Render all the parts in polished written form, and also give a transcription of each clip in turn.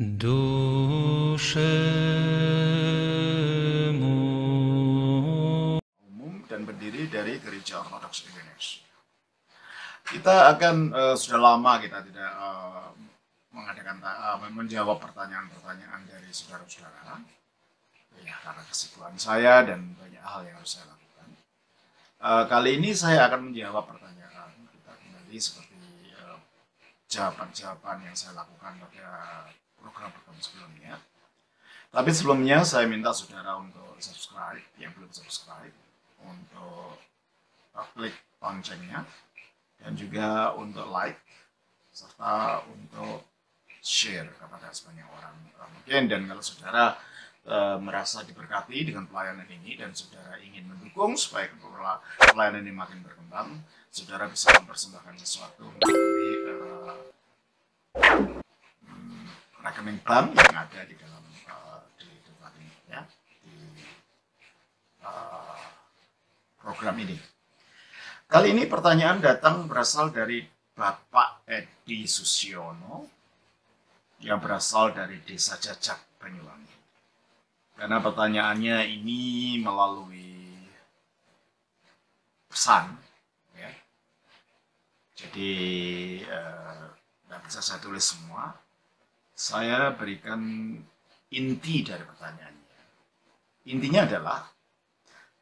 Doshemu umum dan berdiri dari Gereja Ortodoks Indonesia. Kita akan sudah lama kita tidak mengadakan menjawab pertanyaan-pertanyaan dari saudara-saudara. Ya, karena kesibukan saya dan banyak hal yang harus saya lakukan. Kali ini saya akan menjawab pertanyaan kita kembali seperti jawaban-jawaban yang saya lakukan pada program-program sebelumnya. Tapi sebelumnya saya minta saudara untuk subscribe, yang belum subscribe, untuk klik loncengnya, dan juga untuk like, serta untuk share kepada sebanyak orang mungkin. Dan kalau saudara merasa diberkati dengan pelayanan ini dan saudara ingin mendukung supaya pelayanan ini makin berkembang, saudara bisa mempersembahkan sesuatu melalui rekening bank yang ada di dalam di tempat ini, ya, di program ini. Kali ini pertanyaan datang berasal dari Bapak Edi Susiono yang berasal dari Desa Jajak, Banyuwangi. Karena pertanyaannya ini melalui pesan, ya. Jadi tidak bisa saya tulis semua. Saya berikan inti dari pertanyaannya. Intinya adalah,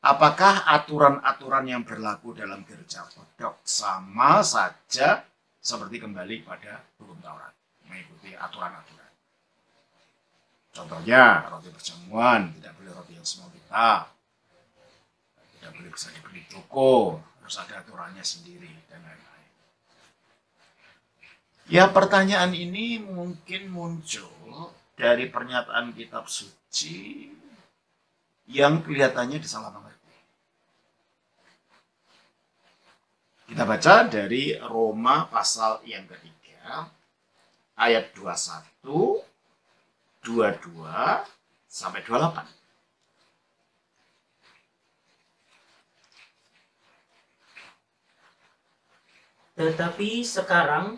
apakah aturan-aturan yang berlaku dalam gereja ortodoks sama saja seperti kembali pada hukum Taurat, mengikuti aturan-aturan? Contohnya, roti perjamuan, tidak boleh roti yang semua kita, tidak boleh bisa dibeli di toko, harus ada aturannya sendiri, dan lain-lain. Ya, pertanyaan ini mungkin muncul dari pernyataan kitab suci yang kelihatannya disalah mengerti. Kita baca dari Roma pasal yang ketiga, ayat 21, 22 sampai 28. Tetapi sekarang,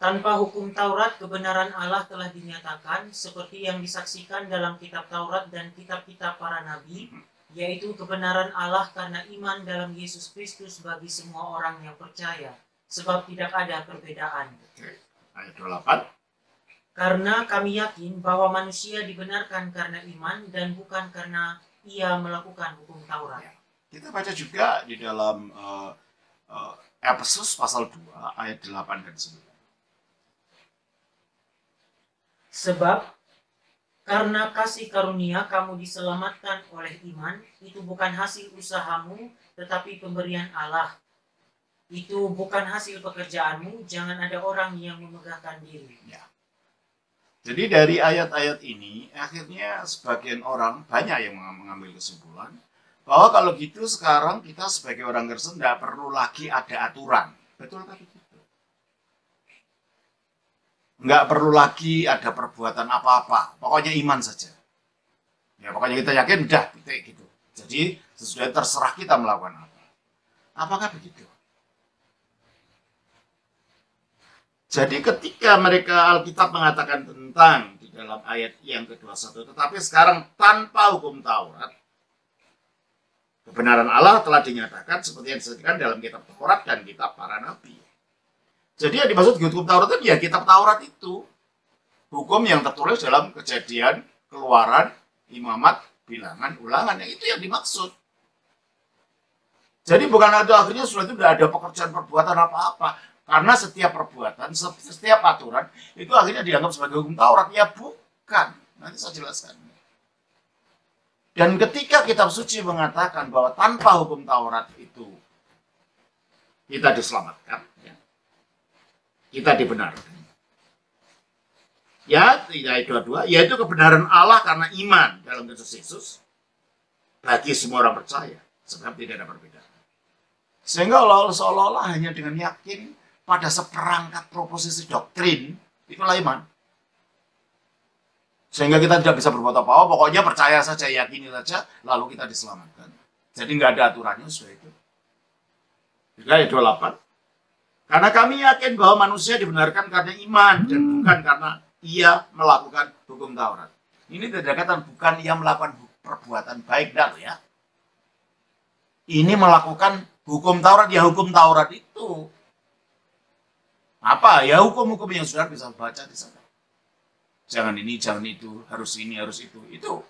tanpa hukum Taurat, kebenaran Allah telah dinyatakan seperti yang disaksikan dalam kitab Taurat dan kitab-kitab para nabi, yaitu kebenaran Allah karena iman dalam Yesus Kristus bagi semua orang yang percaya, sebab tidak ada perbedaan. Ayat 28. Karena kami yakin bahwa manusia dibenarkan karena iman dan bukan karena ia melakukan hukum Taurat. Kita baca juga di dalam Efesus pasal 2 ayat 8 dan 9. Sebab karena kasih karunia kamu diselamatkan oleh iman, itu bukan hasil usahamu, tetapi pemberian Allah. Itu bukan hasil pekerjaanmu, jangan ada orang yang memegahkan diri. Ya. Jadi dari ayat-ayat ini, akhirnya sebagian orang, banyak yang mengambil kesimpulan, bahwa kalau gitu sekarang kita sebagai orang Kristen tidak perlu lagi ada aturan. Betul kan begitu? Nggak perlu lagi ada perbuatan apa-apa, pokoknya iman saja. Ya pokoknya kita yakin, udah, gitu. Jadi sesudah terserah kita melakukan apa. Apakah begitu? Jadi ketika mereka Alkitab mengatakan tentang di dalam ayat yang ke-21, tetapi sekarang tanpa hukum Taurat, kebenaran Allah telah dinyatakan seperti yang disebutkan dalam kitab Taurat dan kitab para nabi. Jadi yang dimaksud hukum Taurat itu ya kitab Taurat itu. Hukum yang tertulis dalam Kejadian, Keluaran, Imamat, Bilangan, Ulangan, yang itu yang dimaksud. Jadi bukan itu akhirnya sudah itu tidak ada pekerjaan perbuatan apa-apa. Karena setiap perbuatan, setiap aturan, itu akhirnya dianggap sebagai hukum Taurat. Ya bukan. Nanti saya jelaskan. Dan ketika kitab suci mengatakan bahwa tanpa hukum Taurat itu kita diselamatkan, ya, kita dibenarkan. Ya, ayat 22, yaitu kebenaran Allah karena iman dalam Kristus Yesus bagi semua orang percaya, sebab tidak ada perbedaan. Sehingga seolah-olah hanya dengan yakin pada seperangkat proposisi doktrin, itulah iman. Sehingga kita tidak bisa berbuat apa-apa, pokoknya percaya saja, yakini saja, lalu kita diselamatkan. Jadi nggak ada aturannya sudah itu. Juga ayat 28. Karena kami yakin bahwa manusia dibenarkan karena iman dan bukan karena ia melakukan hukum Taurat. Ini tidak dikatakan bukan ia melakukan perbuatan baik, dah ya. Ini melakukan hukum Taurat, ya hukum Taurat itu apa? Ya hukum-hukum yang sudah bisa baca di sana. Jangan ini, jangan itu, harus ini, harus itu. Itu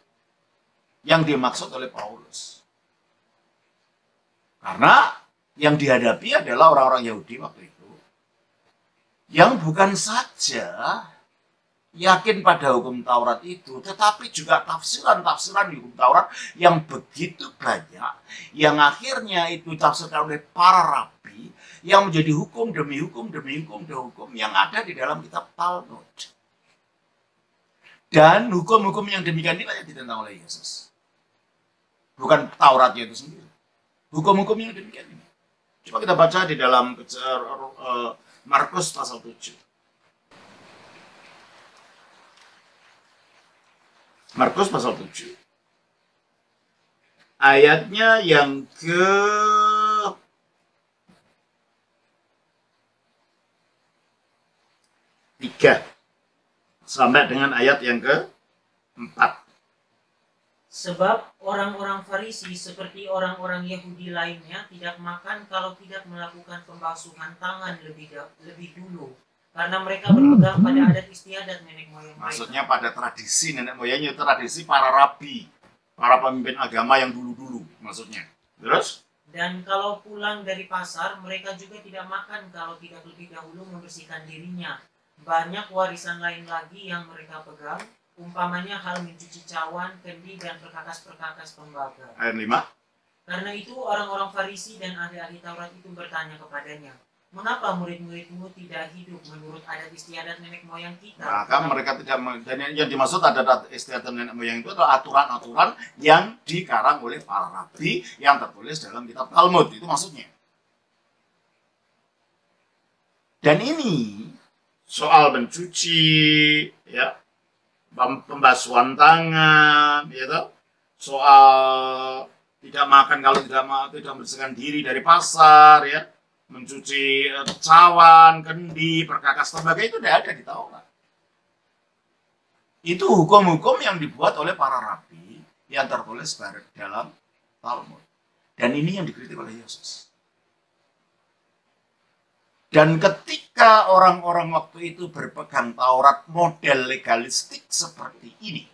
yang dimaksud oleh Paulus. Karena yang dihadapi adalah orang-orang Yahudi waktu itu yang bukan saja yakin pada hukum Taurat itu, tetapi juga tafsiran-tafsiran hukum Taurat yang begitu banyak, yang akhirnya itu ditafsirkan oleh para rabi, yang menjadi hukum demi hukum demi hukum demi hukum yang ada di dalam kitab Talmud. Dan hukum-hukum yang demikian inilah yang ditentang oleh Yesus. Bukan Tauratnya itu sendiri. Hukum-hukum yang demikian ini. Coba kita baca di dalam Markus pasal 7. Markus pasal 7. Ayatnya yang ke 3 sampai dengan ayat yang ke 4. Sebab orang-orang Farisi seperti orang-orang Yahudi lainnya tidak makan kalau tidak melakukan pembasuhan tangan lebih dulu. Karena mereka berpegang pada adat istiadat nenek moyang mereka. Maksudnya pada tradisi nenek moyangnya, tradisi para rabi, para pemimpin agama yang dulu-dulu maksudnya. Terus? Dan kalau pulang dari pasar, mereka juga tidak makan kalau tidak lebih dahulu membersihkan dirinya. Banyak warisan lain lagi yang mereka pegang, umpamanya hal mencuci cawan, kendi, dan perkakas-perkakas tembaga. Ayat 5. Karena itu orang-orang Farisi dan ahli-ahli Taurat itu bertanya kepadanya, mengapa murid-muridmu tidak hidup menurut adat istiadat nenek moyang kita? Maka mereka tidak, dan yang dimaksud adat istiadat nenek moyang itu adalah aturan-aturan yang dikarang oleh para rabi yang tertulis dalam kitab Talmud, itu maksudnya. Dan ini soal mencuci, ya, pembasuhan tangan, gitu, soal tidak makan kalau tidak membersihkan diri dari pasar, ya, mencuci cawan, kendi, perkakas tembaga, itu tidak ada di Taurat. Itu hukum-hukum yang dibuat oleh para rabi yang tertulis dalam Talmud. Dan ini yang dikritik oleh Yesus. Dan ketika orang-orang waktu itu berpegang Taurat model legalistik seperti ini,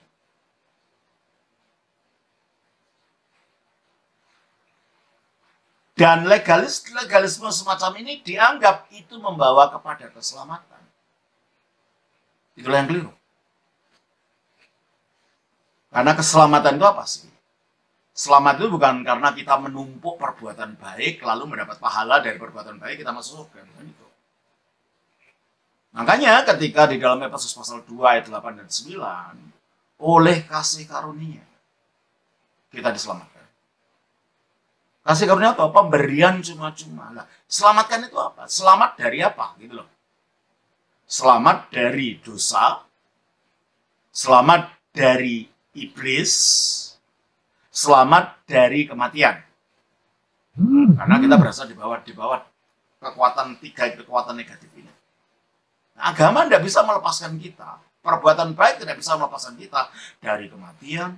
dan legalisme semacam ini dianggap itu membawa kepada keselamatan. Itulah yang keliru. Karena keselamatan itu apa sih? Selamat itu bukan karena kita menumpuk perbuatan baik, lalu mendapat pahala dari perbuatan baik, kita masuk surga. Bukan itu. Makanya ketika di dalam Efesus pasal 2 ayat 8 dan 9, oleh kasih karunia, kita diselamatkan. Kasih karunia apa? Pemberian cuma-cuma. Nah, selamatkan itu apa? Selamat dari apa? Gitu loh. Selamat dari dosa, selamat dari iblis, selamat dari kematian. Karena kita berasal di bawah kekuatan kekuatan negatif ini. Nah, agama tidak bisa melepaskan kita. Perbuatan baik tidak bisa melepaskan kita dari kematian,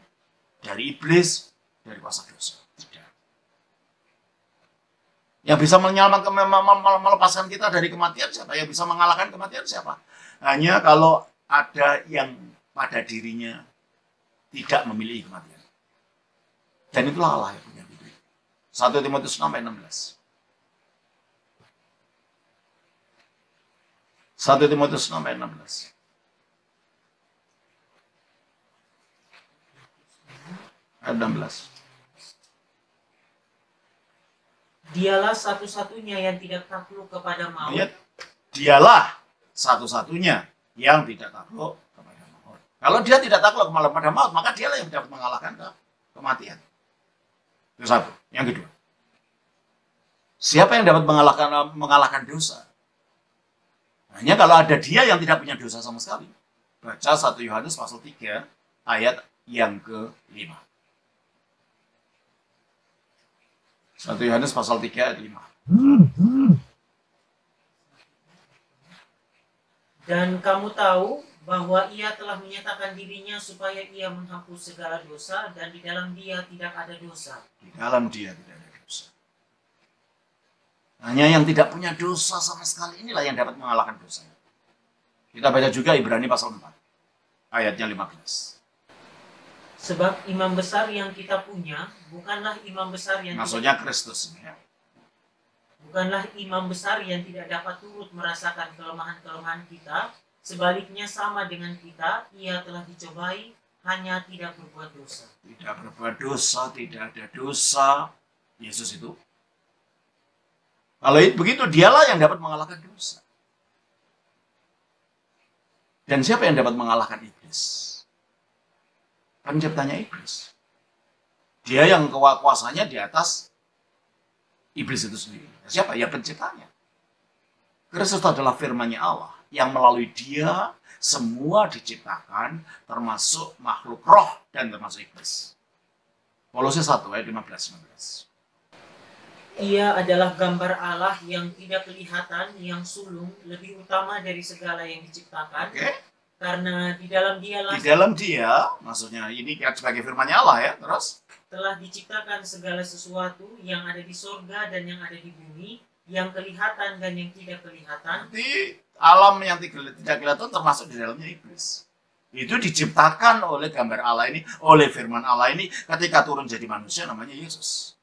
dari iblis, dari kuasa dosa. Yang bisa melepaskan kita dari kematian siapa? Yang bisa mengalahkan kematian siapa? Hanya kalau ada yang pada dirinya tidak memiliki kematian. Dan itulah Allah yang punya diri. 1 Timotius 6 ayat 16. 1 Timotius 6 ayat 16. Ayat 16. Dialah satu-satunya yang tidak takluk kepada maut. Dialah satu-satunya yang tidak takluk kepada maut. Kalau dia tidak takluk kepada maut, maka dialah yang dapat mengalahkan kematian. Itu satu. Yang kedua, siapa yang dapat mengalahkan dosa? Hanya kalau ada dia yang tidak punya dosa sama sekali. Baca 1 Yohanes pasal 3 ayat yang ke-5. 1 Yohanes pasal 3 ayat 5. Dan kamu tahu bahwa ia telah menyatakan dirinya supaya ia menghapus segala dosa, dan di dalam dia tidak ada dosa. Di dalam dia tidak ada dosa. Hanya yang tidak punya dosa sama sekali inilah yang dapat mengalahkan dosa. Kita baca juga Ibrani pasal 4, ayatnya 15. Sebab imam besar yang kita punya bukanlah imam besar yang Maksudnya Kristus ini ya. bukanlah imam besar yang tidak dapat turut merasakan kelemahan-kelemahan kita. Sebaliknya sama dengan kita, ia telah dicobai, hanya tidak berbuat dosa. Tidak berbuat dosa, tidak ada dosa. Yesus itu. Kalau begitu, dialah yang dapat mengalahkan dosa. Dan siapa yang dapat mengalahkan iblis? Penciptanya iblis. Dia yang kuasanya di atas iblis itu sendiri. Siapa? Ya penciptanya. Kristus adalah firman-Nya Allah yang melalui dia semua diciptakan, termasuk makhluk roh dan termasuk iblis. Kolose 1 ayat 15-19. Ia adalah gambar Allah yang tidak kelihatan, yang sulung, lebih utama dari segala yang diciptakan. Karena di dalam dialah, Di dalam dia, maksudnya ini sebagai firman-Nya Allah ya, terus telah diciptakan segala sesuatu yang ada di surga dan yang ada di bumi, yang kelihatan dan yang tidak kelihatan. di alam yang tidak kelihatan termasuk di dalamnya iblis. Itu diciptakan oleh gambar Allah ini, oleh firman Allah ini ketika turun jadi manusia namanya Yesus.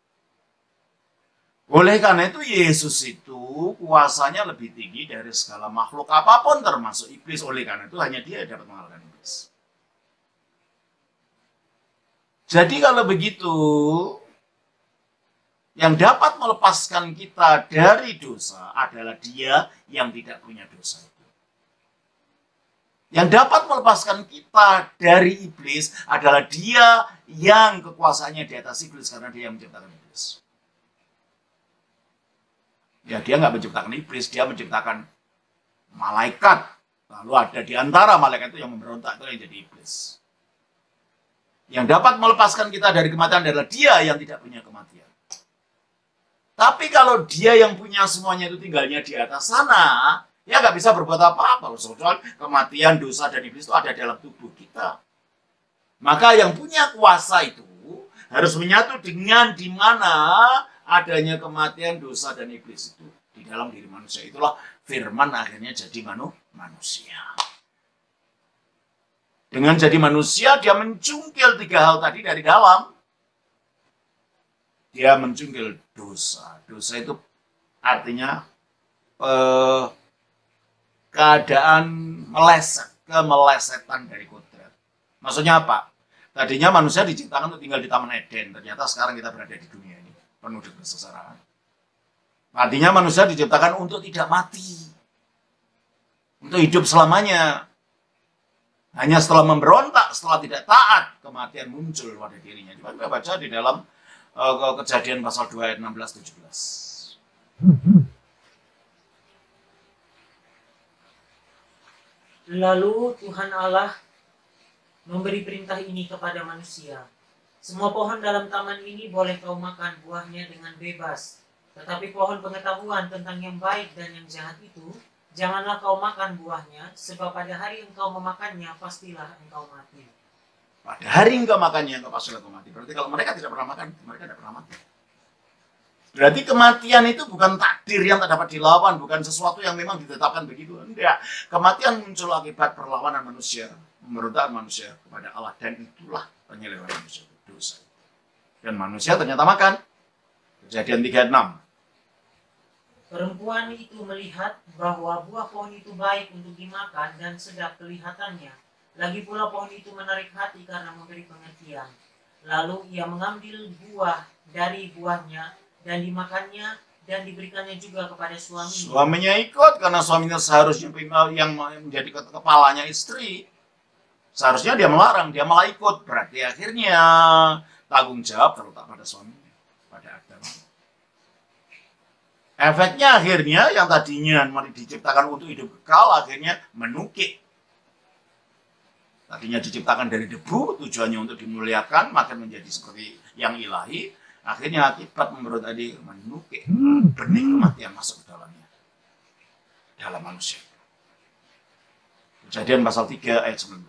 Oleh karena itu Yesus itu kuasanya lebih tinggi dari segala makhluk apapun termasuk iblis. Oleh karena itu hanya dia yang dapat mengalahkan iblis. Jadi kalau begitu, yang dapat melepaskan kita dari dosa adalah dia yang tidak punya dosa itu. Yang dapat melepaskan kita dari iblis adalah dia yang kekuasaannya di atas iblis karena dia yang menciptakan iblis. Ya, dia nggak menciptakan iblis, dia menciptakan malaikat. Lalu ada di antara malaikat itu yang memberontak, itu yang jadi iblis. Yang dapat melepaskan kita dari kematian adalah dia yang tidak punya kematian. Tapi kalau dia yang punya semuanya itu tinggalnya di atas sana, ya nggak bisa berbuat apa-apa. Soal kematian, dosa, dan iblis itu ada dalam tubuh kita. Maka yang punya kuasa itu harus menyatu dengan di mana adanya kematian, dosa, dan iblis itu di dalam diri manusia. Itulah firman akhirnya jadi manusia. Dengan jadi manusia, dia mencungkil 3 hal tadi dari dalam. Dia mencungkil dosa. Dosa itu artinya keadaan meleset, kemelesetan dari kodrat. Maksudnya apa? Tadinya manusia diciptakan untuk tinggal di Taman Eden. Ternyata sekarang kita berada di dunia ini penuh dengan kesengsaraan. Artinya manusia diciptakan untuk tidak mati. Untuk hidup selamanya. Hanya setelah memberontak, setelah tidak taat, kematian muncul pada dirinya. Coba kita baca di dalam Kejadian pasal 2 ayat 16-17. Lalu Tuhan Allah memberi perintah ini kepada manusia. Semua pohon dalam taman ini boleh kau makan buahnya dengan bebas. Tetapi pohon pengetahuan tentang yang baik dan yang jahat itu, janganlah kau makan buahnya, sebab pada hari engkau memakannya, pastilah engkau mati. Pada hari engkau makannya, engkau pastilah engkau mati. Berarti kalau mereka tidak pernah makan, mereka tidak pernah mati. Berarti kematian itu bukan takdir yang tak dapat dilawan, bukan sesuatu yang memang ditetapkan begitu. Enggak. Kematian muncul akibat perlawanan manusia, pemberontakan manusia kepada Allah. Dan itulah penyelewengan manusia, dosa. Dan manusia ternyata makan. Kejadian 3:6. Perempuan itu melihat bahwa buah pohon itu baik untuk dimakan dan sedap kelihatannya. Lagi pula pohon itu menarik hati karena memberi pengertian. Lalu ia mengambil buah dari buahnya dan dimakannya dan diberikannya juga kepada suaminya. Suaminya ikut karena suaminya seharusnya yang menjadi kepalanya istri. Seharusnya dia melarang, dia malah ikut. Berarti akhirnya tanggung jawab terletak pada suaminya, pada Adam. Efeknya akhirnya yang tadinya diciptakan untuk hidup kekal akhirnya menukik. Tadinya diciptakan dari debu, tujuannya untuk dimuliakan, makin menjadi seperti yang ilahi. Akhirnya akibat memberontak tadi menukik benih kematian masuk ke dalamnya, dalam manusia. Kejadian pasal 3 ayat 19.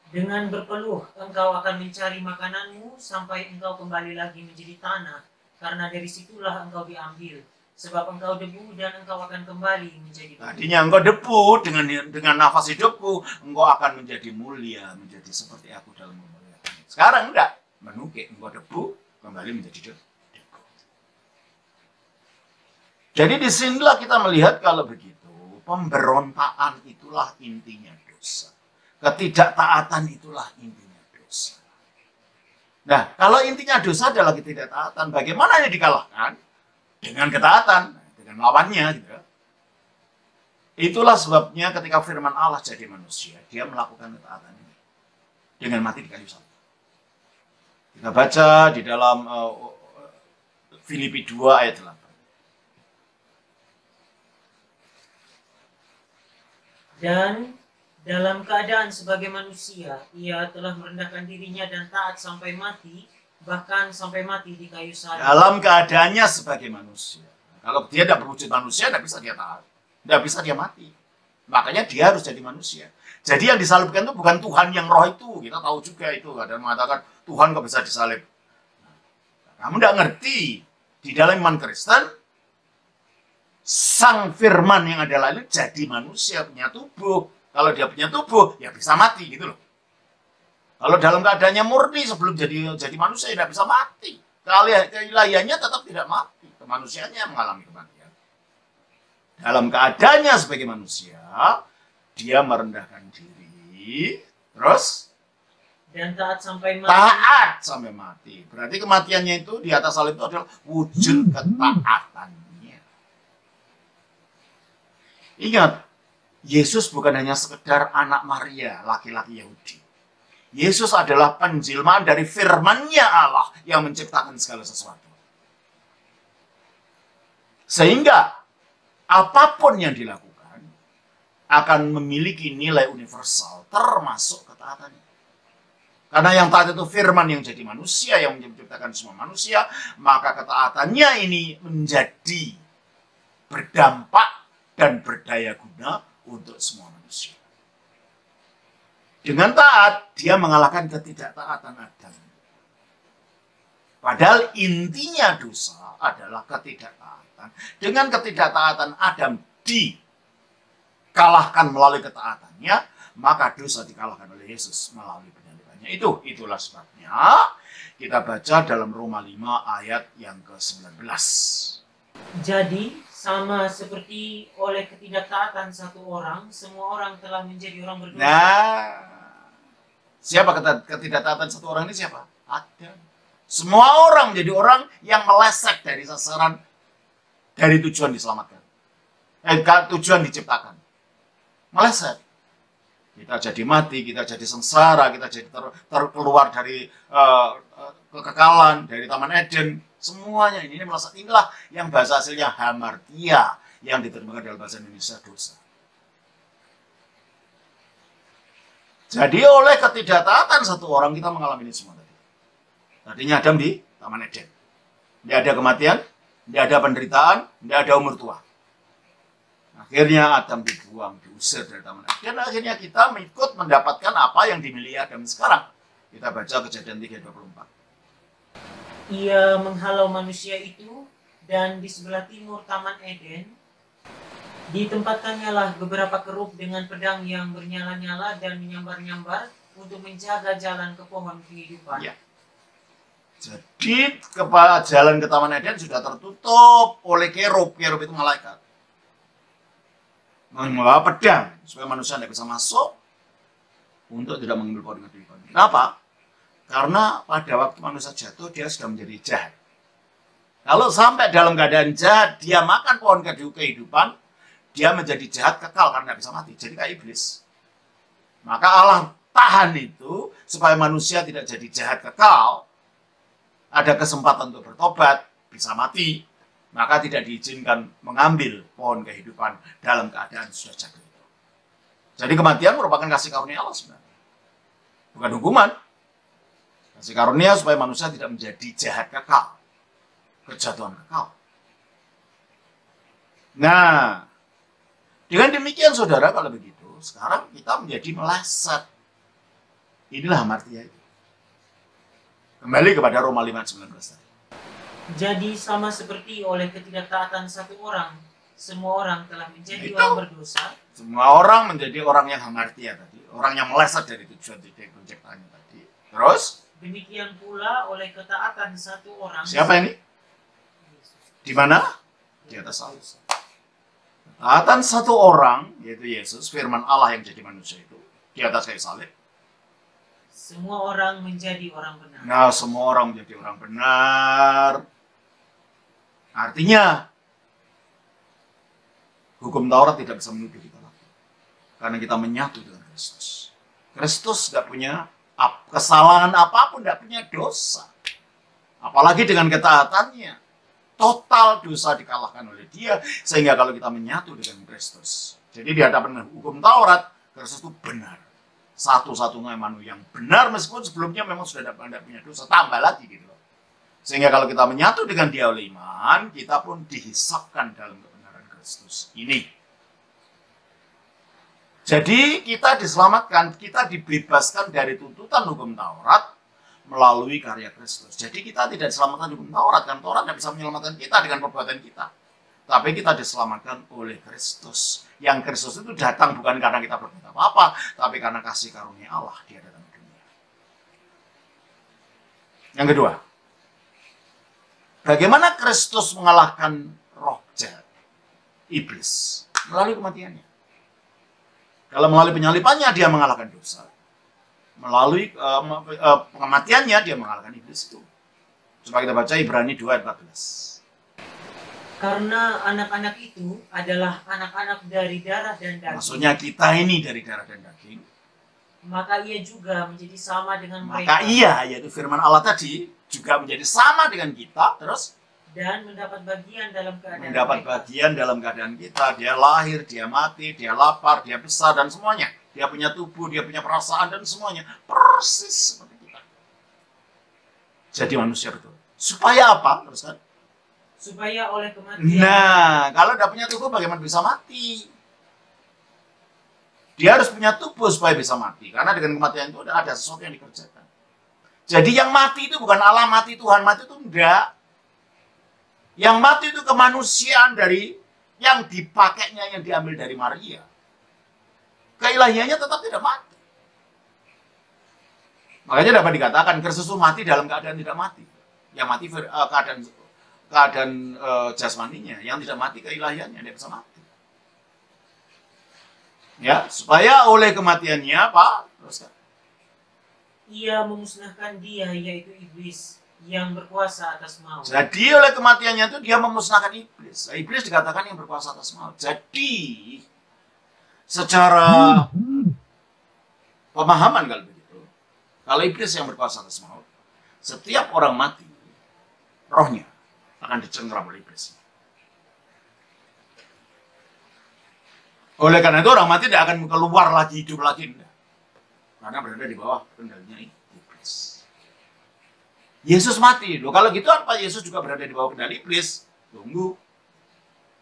Dengan berpeluh engkau akan mencari makananmu sampai engkau kembali lagi menjadi tanah, karena dari situlah engkau diambil. Sebab engkau debu dan engkau akan kembali menjadi debu. Tadinya engkau debu, dengan nafas hidupku, engkau akan menjadi mulia, menjadi seperti aku dalam memuliakan. Sekarang enggak, menukik, engkau debu, kembali menjadi debu. Jadi disinilah kita melihat kalau begitu, pemberontakan itulah intinya dosa. Ketidaktaatan itulah intinya dosa. Nah, kalau intinya dosa adalah ketidaktaatan, bagaimana ini dikalahkan? Dengan ketaatan, dengan lawannya. Gitu. Itulah sebabnya ketika firman Allah jadi manusia, dia melakukan ketaatan ini. Dengan mati di kayu salib. Kita baca di dalam Filipi 2 ayat 8. Dan dalam keadaan sebagai manusia, ia telah merendahkan dirinya dan taat sampai mati, bahkan sampai mati di kayu salib. Dalam keadaannya sebagai manusia. Kalau dia tidak berwujud manusia, tidak bisa dia taat. Tidak bisa dia mati. Makanya dia harus jadi manusia. Jadi yang disalibkan itu bukan Tuhan yang roh itu. Kita tahu juga itu. Ada yang mengatakan, Tuhan kok bisa disalib. Kamu tidak ngerti. Di dalam iman Kristen, Sang Firman yang ada lalu jadi manusia, punya tubuh. Kalau dia punya tubuh, ya bisa mati gitu loh. Kalau dalam keadaannya murni sebelum jadi manusia, tidak bisa mati. Keilahiannya tetap tidak mati. Kemanusiaannya mengalami kematian. Dalam keadaannya sebagai manusia, dia merendahkan diri, terus dan taat sampai mati. Taat sampai mati. Berarti kematiannya itu di atas salib itu adalah wujud ketaatannya. Ingat, Yesus bukan hanya sekedar anak Maria, laki-laki Yahudi. Yesus adalah penjelmaan dari firman-Nya Allah yang menciptakan segala sesuatu. Sehingga apapun yang dilakukan akan memiliki nilai universal, termasuk ketaatannya. Karena yang taat itu firman yang jadi manusia, yang menciptakan semua manusia, maka ketaatannya ini menjadi berdampak dan berdaya guna untuk semua manusia. Dengan taat, dia mengalahkan ketidaktaatan Adam. Padahal intinya dosa adalah ketidaktaatan. Dengan ketidaktaatan Adam dikalahkan melalui ketaatannya, maka dosa dikalahkan oleh Yesus melalui penyalibannya. Itulah sebabnya kita baca dalam Roma 5 ayat yang ke-19. Jadi, sama seperti oleh ketidaktaatan satu orang, semua orang telah menjadi orang berdosa. Nah, siapa ketidaktaatan satu orang ini siapa? Adam. Semua orang menjadi orang yang meleset dari sasaran, dari tujuan diselamatkan. Tujuan diciptakan. Meleset. Kita jadi mati, kita jadi sengsara, kita jadi terkeluar dari kekekalan, dari Taman Eden. Semuanya ini meleset. Inilah yang bahasa hasilnya hamartia, yang diterjemahkan dalam bahasa Indonesia dosa. Jadi oleh ketidaktaatan satu orang kita mengalami ini semua tadi. Tadinya Adam di Taman Eden. Tidak ada kematian, tidak ada penderitaan, tidak ada umur tua. Akhirnya Adam dibuang, diusir dari Taman Eden. Akhirnya kita ikut mendapatkan apa yang dimiliki Adam sekarang. Kita baca Kejadian 3:24. Ia menghalau manusia itu, dan di sebelah timur Taman Eden ditempatkannya lah beberapa kerub dengan pedang yang bernyala-nyala dan menyambar-nyambar untuk menjaga jalan ke pohon kehidupan. Ya. Jadi jalan ke Taman Eden sudah tertutup oleh kerub. Kerub itu malaikat. Membawa pedang supaya manusia tidak bisa masuk untuk tidak mengambil pohon kehidupan. Kenapa? Karena pada waktu manusia jatuh, dia sudah menjadi jahat. Kalau sampai dalam keadaan jahat, dia makan pohon kehidupan, dia menjadi jahat kekal karena tidak bisa mati. Jadi kayak iblis. Maka Allah tahan itu, supaya manusia tidak jadi jahat kekal, ada kesempatan untuk bertobat, bisa mati, maka tidak diizinkan mengambil pohon kehidupan dalam keadaan sudah jatuh itu. Jadi kematian merupakan kasih karunia Allah sebenarnya. Bukan hukuman. Kasih karunia supaya manusia tidak menjadi jahat kekal. Kejatuhan kekal. Nah, dengan demikian saudara, kalau begitu, sekarang kita menjadi meleset. Inilah hamartia itu. Kembali kepada Roma 5:19 tadi. Jadi sama seperti oleh ketidaktaatan satu orang, semua orang telah menjadi Itu. orang berdosa. Semua orang menjadi orang yang hamartia tadi. Orang yang meleset dari tujuan penciptaannya tadi. Terus, Demikian pula oleh ketaatan satu orang. siapa ini? Di mana? Di atas salib. Ketaatan satu orang, yaitu Yesus, firman Allah yang jadi manusia itu, di atas kayu salib. Semua orang menjadi orang benar. Nah, semua orang menjadi orang benar. Artinya, hukum Taurat tidak bisa menuduh kita lagi. Karena kita menyatu dengan Kristus. Kristus tidak punya kesalahan apapun, tidak punya dosa. Apalagi dengan ketaatannya. Total dosa dikalahkan oleh dia. Sehingga kalau kita menyatu dengan Kristus. Jadi di hadapan hukum Taurat, Kristus itu benar. Satu-satunya manusia yang benar, meskipun sebelumnya memang sudah tidak punya dosa. Tambah lagi gitu loh. Sehingga kalau kita menyatu dengan dia oleh iman, kita pun dihisapkan dalam kebenaran Kristus ini. Jadi kita diselamatkan, kita dibebaskan dari tuntutan hukum Taurat melalui karya Kristus. Jadi kita tidak diselamatkan hukum Taurat, kan Taurat tidak bisa menyelamatkan kita dengan perbuatan kita. Tapi kita diselamatkan oleh Kristus. Yang Kristus itu datang bukan karena kita berbuat apa-apa, tapi karena kasih karunia Allah dia datang ke dunia. Yang kedua, bagaimana Kristus mengalahkan roh jahat, iblis, melalui kematiannya. Kalau melalui penyalipannya dia mengalahkan dosa. Melalui kematiannya dia mengalahkan iblis itu. Coba kita baca Ibrani 2:14. Karena anak-anak itu adalah anak-anak dari darah dan daging. Maksudnya kita ini dari darah dan daging. Maka ia juga menjadi sama dengan Maka mereka. ia, yaitu firman Allah tadi, juga menjadi sama dengan kita. Terus Dan mendapat bagian dalam keadaan mendapat mereka. bagian dalam keadaan kita. Dia lahir, dia mati, dia lapar, dia besar, dan semuanya. Dia punya tubuh, dia punya perasaan, dan semuanya. Persis seperti kita. Jadi manusia betul. Supaya apa? Terus kan? Supaya oleh kematian. Nah, kalau tidak punya tubuh bagaimana bisa mati? Dia harus punya tubuh supaya bisa mati. Karena dengan kematian itu ada sesuatu yang dikerjakan. Jadi yang mati itu bukan Allah mati, Tuhan mati itu enggak. Yang mati itu kemanusiaan dari yang dipakainya, yang diambil dari Maria. Keilahiannya tetap tidak mati. Makanya dapat dikatakan Kristus itu mati dalam keadaan tidak mati. Yang mati keadaan jasmaninya, yang tidak mati keilahiannya, dia bisa mati. Ya, supaya oleh kematiannya apa? Teruskan. Ia memusnahkan dia, yaitu iblis, yang berkuasa atas maut. Jadi oleh kematiannya itu dia memusnahkan iblis. Nah, iblis dikatakan yang berkuasa atas maut. Jadi secara pemahaman kalau begitu, kalau iblis yang berkuasa atas maut, setiap orang mati, rohnya akan dicengkeram oleh iblis. Oleh karena itu orang mati tidak akan keluar lagi, hidup lagi. Enggak. Karena berada di bawah kendalinya iblis. Yesus mati. Loh, kalau gitu apa Yesus juga berada di bawah kendali iblis? Tunggu.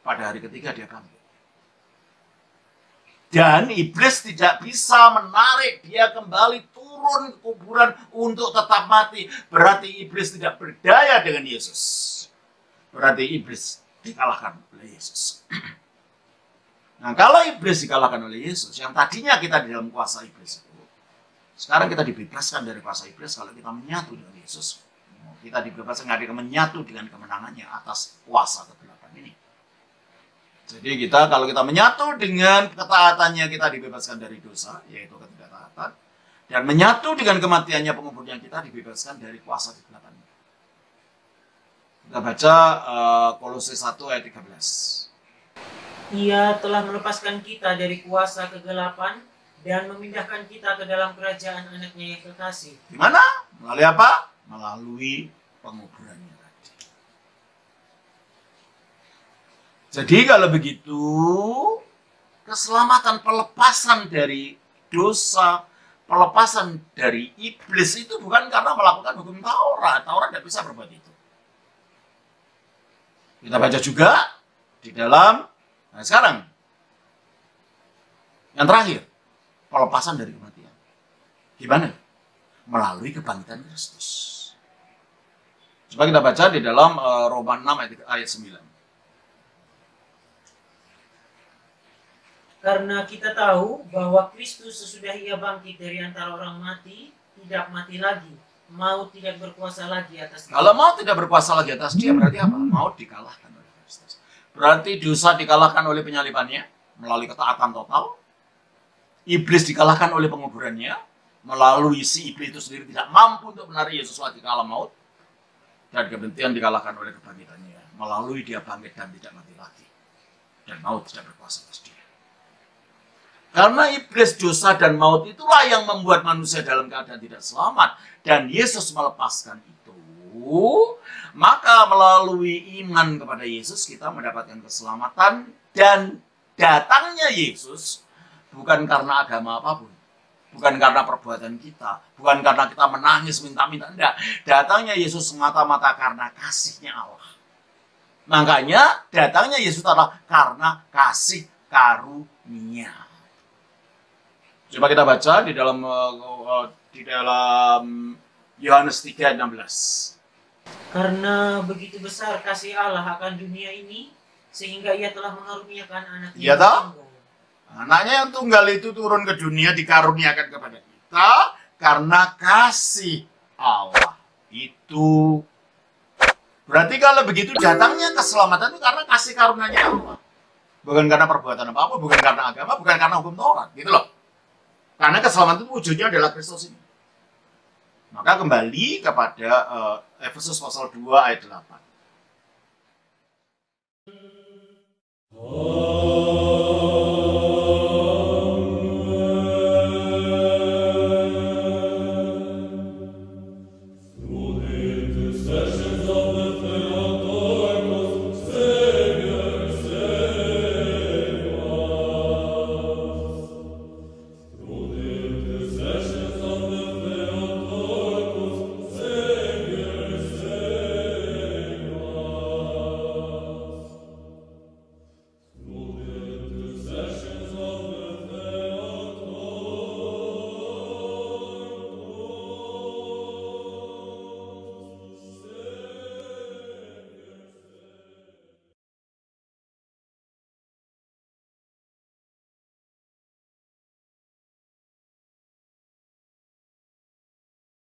Pada hari ketiga dia bangkit. Dan iblis tidak bisa menarik dia kembali turun ke kuburan untuk tetap mati. Berarti iblis tidak berdaya dengan Yesus. Berarti iblis dikalahkan oleh Yesus. Nah, kalau iblis dikalahkan oleh Yesus, yang tadinya kita di dalam kuasa iblis itu, sekarang kita dibebaskan dari kuasa iblis kalau kita menyatu dengan Yesus. Kita dibebaskan dari menyatu dengan kemenangannya atas kuasa kegelapan ini. Jadi kita kalau kita menyatu dengan ketaatannya, kita dibebaskan dari dosa, yaitu ketidaktaatan. Dan menyatu dengan kematiannya, penguburnya, kita dibebaskan dari kuasa kegelapan. Kita baca Kolose 1 ayat 13. Ia telah melepaskan kita dari kuasa kegelapan dan memindahkan kita ke dalam kerajaan anaknya yang kekasih. Gimana? Melalui apa? Melalui penguburannya tadi. Jadi kalau begitu, keselamatan, pelepasan dari dosa, pelepasan dari iblis itu bukan karena melakukan hukum Taurat. Taurat tidak bisa berbuat itu. Kita baca juga di dalam, nah sekarang, Yang terakhir, pelepasan dari kematian. Gimana? Melalui kebangkitan Kristus. Coba kita baca di dalam Roma 6 ayat 9. Karena kita tahu bahwa Kristus sesudah ia bangkit dari antara orang mati, tidak mati lagi. Maut tidak berkuasa lagi atas dia. Kalau maut tidak berkuasa lagi atas dia, berarti apa? Maut dikalahkan oleh Kristus. Berarti dosa dikalahkan oleh penyalibannya, melalui ketaatan total. Iblis dikalahkan oleh penguburannya, melalui si iblis itu sendiri tidak mampu untuk menarik Yesus lagi ke alam maut. Dan kebencian dikalahkan oleh kebangkitannya, melalui dia bangkit dan tidak mati lagi. Dan maut tidak berkuasa atas dia. Karena iblis, dosa, dan maut itulah yang membuat manusia dalam keadaan tidak selamat. Dan Yesus melepaskan itu. Maka melalui iman kepada Yesus kita mendapatkan keselamatan. Dan datangnya Yesus bukan karena agama apapun. Bukan karena perbuatan kita. Bukan karena kita menangis minta-minta. Tidak. Datangnya Yesus semata-mata karena kasihnya Allah. Makanya datangnya Yesus adalah karena kasih karunia. Coba kita baca di dalam Yohanes 3:16. Karena begitu besar kasih Allah akan dunia ini, sehingga ia telah mengaruniakan anaknya Iya yang toh? tunggal. Anaknya yang tunggal itu turun ke dunia dikaruniakan kepada kita karena kasih Allah. Itu berarti kalau begitu datangnya keselamatan itu karena kasih karunia Allah. Bukan karena perbuatan apa-apa, bukan karena agama, bukan karena hukum Taurat, gitu loh. Karena keselamatan itu wujudnya adalah Kristus ini. Maka kembali kepada Efesus pasal 2 ayat 8.